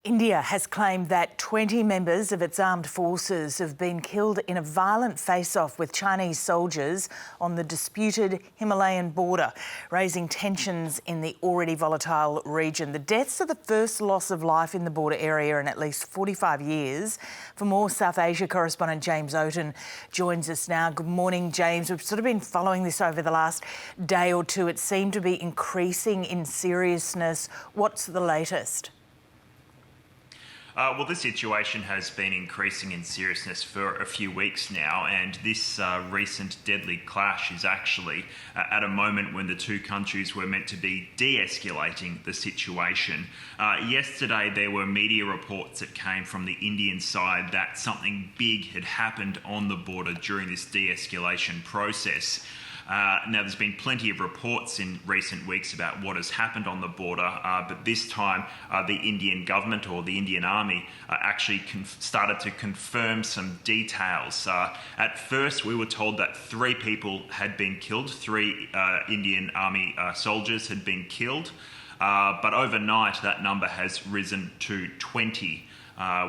India has claimed that 20 members of its armed forces have been killed in a violent face-off with Chinese soldiers on the disputed Himalayan border, raising tensions in the already volatile region. The deaths are the first loss of life in the border area in at least 45 years. For more, South Asia correspondent James Oaten joins us now. Good morning, James. We've sort of been following this over the last day or two. It seemed to be increasing in seriousness. What's the latest? Well, this situation has been increasing in seriousness for a few weeks now, and this recent deadly clash is actually at a moment when the two countries were meant to be de-escalating the situation. Yesterday, there were media reports that came from the Indian side that something big had happened on the border during this de-escalation process. Now, there's been plenty of reports in recent weeks about what has happened on the border, but this time the Indian government or the Indian Army actually started to confirm some details. At first, we were told that 3 people had been killed, 3 Indian Army soldiers had been killed, but overnight that number has risen to 20.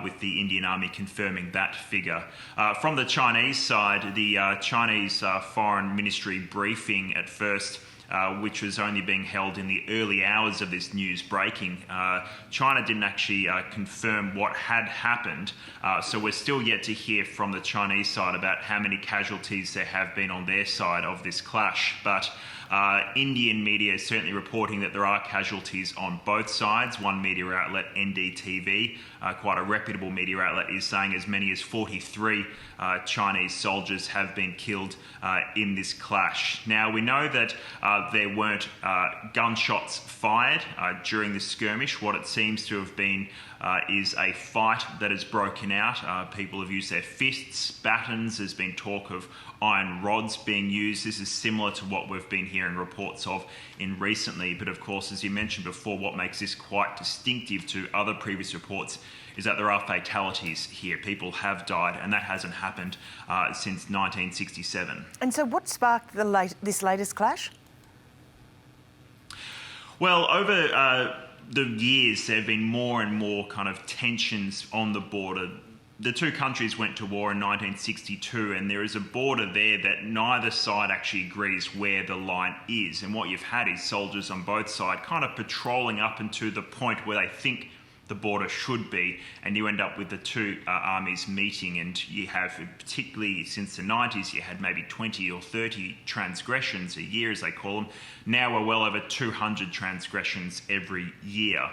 With the Indian Army confirming that figure. From the Chinese side, the Chinese Foreign Ministry briefing at first, which was only being held in the early hours of this news breaking, China didn't actually confirm what had happened, so we're still yet to hear from the Chinese side about how many casualties there have been on their side of this clash. But Indian media is certainly reporting that there are casualties on both sides. One media outlet, NDTV, quite a reputable media outlet, is saying as many as 43 Chinese soldiers have been killed in this clash. Now, we know that there weren't gunshots fired during this skirmish. What it seems to have been is a fight that has broken out. People have used their fists, batons. There's been talk of iron rods being used. This is similar to what we've been hearing reports of in recently. But of course, as you mentioned before, what makes this quite distinctive to other previous reports is that there are fatalities here. People have died, and that hasn't happened since 1967. And so what sparked this latest clash? Well, over the years, there have been more and more kind of tensions on the border. The two countries went to war in 1962, and there is a border there that neither side actually agrees where the line is. And what you've had is soldiers on both sides kind of patrolling up into the point where they think the border should be, and you end up with the two armies meeting, and you have, particularly since the 90s, you had maybe 20 or 30 transgressions a year, as they call them. Now we're well over 200 transgressions every year.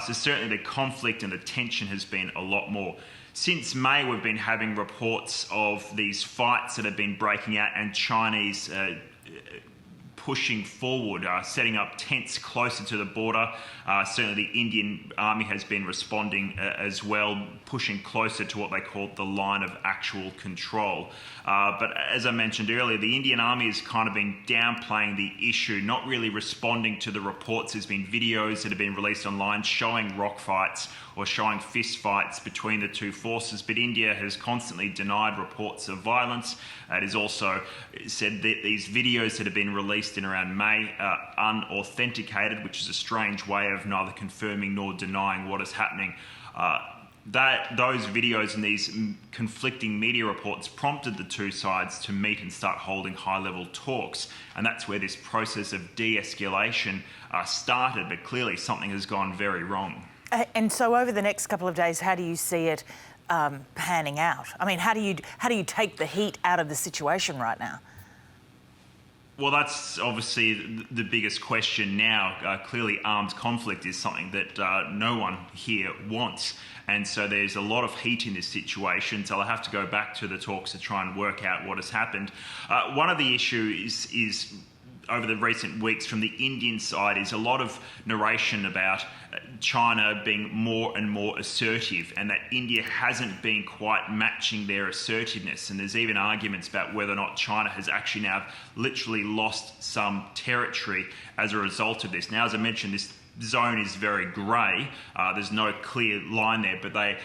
So certainly the conflict and the tension has been a lot more. Since May, we've been having reports of these fights that have been breaking out, and Chinese pushing forward, setting up tents closer to the border. Certainly the Indian Army has been responding as well, pushing closer to what they call the line of actual control. But as I mentioned earlier, the Indian Army has kind of been downplaying the issue, not really responding to the reports. There's been videos that have been released online showing rock fights or showing fist fights between the two forces, but India has constantly denied reports of violence. It has also said that these videos that have been released in around May are unauthenticated, which is a strange way of neither confirming nor denying what is happening. Those videos and these conflicting media reports prompted the two sides to meet and start holding high-level talks, and that's where this process of de-escalation started, but clearly something has gone very wrong. And so over the next couple of days, how do you see it panning out? I mean, how do you take the heat out of the situation right now? Well, that's obviously the biggest question now. Clearly, armed conflict is something that no one here wants. And so there's a lot of heat in this situation. So I'll have to go back to the talks to try and work out what has happened. One of the issues is over the recent weeks from the Indian side is a lot of narration about China being more and more assertive, and that India hasn't been quite matching their assertiveness. And there's even arguments about whether or not China has actually now literally lost some territory as a result of this. Now, as I mentioned, this zone is very grey. There's no clear line there, but a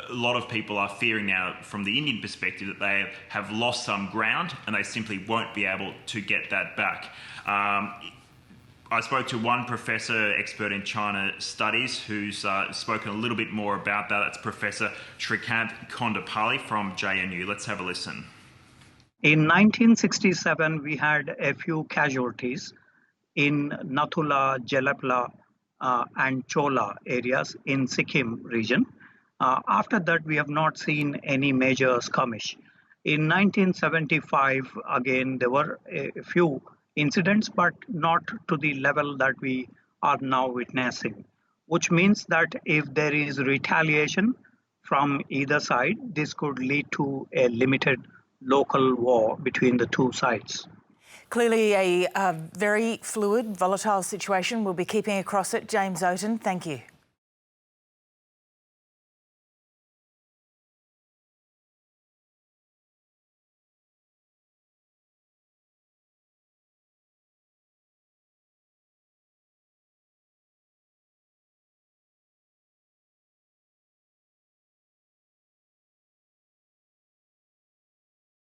lot of people are fearing now from the Indian perspective that they have lost some ground and they simply won't be able to get that back. I spoke to one professor expert in China studies who's spoken a little bit more about that. That's Professor Srikanth Kondapalli from JNU. Let's have a listen. In 1967, we had a few casualties in Nathula, Jelepla, and Chola areas in Sikkim region. After that, we have not seen any major skirmish. In 1975, again, there were a few incidents, but not to the level that we are now witnessing, which means that if there is retaliation from either side, this could lead to a limited local war between the two sides. Clearly a very fluid, volatile situation. We'll be keeping across it. James Oaten, thank you.